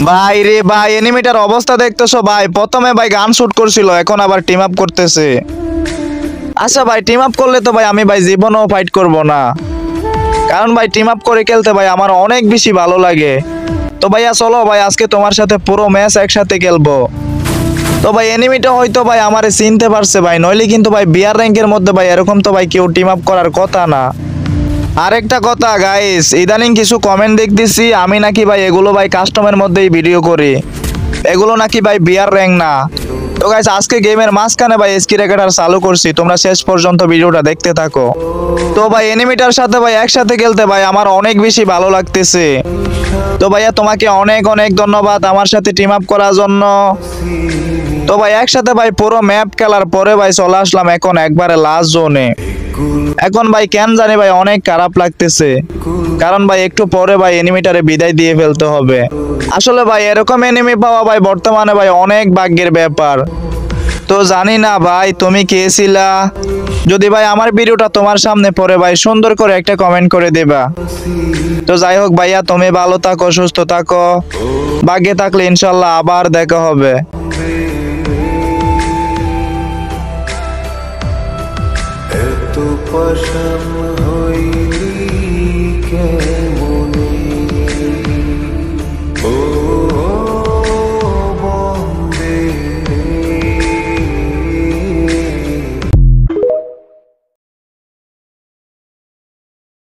ভাই রে ভাই, এনিমিটার অবস্থা দেখতেছো ভাই? প্রথমে ভাই গান শুট করছিল, এখন আবার টিম আপ করতেছে। আচ্ছা ভাই, টিম আপ করলে তো ভাই আমি ভাই জীবনেও ফাইট করব না, কারণ ভাই টিম আপ করে খেলতে ভাই আমার অনেক বেশি ভালো লাগে। তো ভাইয়া চলো ভাই, আজকে তোমার সাথে পুরো ম্যাচ একসাথে খেলবো। তো ভাই এনিমিটা হয়তো ভাই আমারে চিনতে পারছে ভাই, নইলে কিন্তু ভাই বিআর র্যাঙ্কের মধ্যে ভাই এরকম তো ভাই কেউ টিম আপ করার কথা না। আরেকটা কথা গাইস, ইদানিং কিছু কমেন্ট দেখতেছি আমি নাকি ভাই এগুলো ভাই কাস্টমের মধ্যেই ভিডিও করি, এগুলো নাকি ভাই বিআর র্যাঙ্ক না। তো গাইস আজকে গেমের মাঝখানে ভাই এসকি রেকর্ডার চালু করছি, তোমরা শেষ পর্যন্ত ভিডিওটা দেখতে থাকো। তো ভাই এনিমিটার সাথে ভাই একসাথে খেলতে ভাই আমার অনেক বেশি ভালো লাগতেছে। তো ভাইয়া তোমাকে অনেক অনেক ধন্যবাদ আমার সাথে টিম আপ করার জন্য। তো ভাই একসাথে ভাই পুরো ম্যাপ খেলার পরে ভাই চলে আসলাম এখন একবারে লাস্ট জোনে। এখন ভাই কেন জানি ভাই অনেক খারাপ লাগতেছে, কারণ ভাই একটু পরে ভাই এনিমিটারে বিদায় দিয়ে ফেলতে হবে। আসলে ভাই এরকম এনিমি পাওয়া ভাই বর্তমানে ভাই অনেক ভাগ্যের ব্যাপার। তো জানি না ভাই তুমি কে ছিলা, যদি ভাই আমার ভিডিওটা তোমার সামনে পড়ে ভাই সুন্দর করে একটা কমেন্ট করে দেবা। তো যাই হোক ভাইয়া, তুমি ভালো থাকো, সুস্থ থাকো, ভাগ্যে থাকলে ইনশাল্লাহ আবার দেখা হবে। এত পাশাম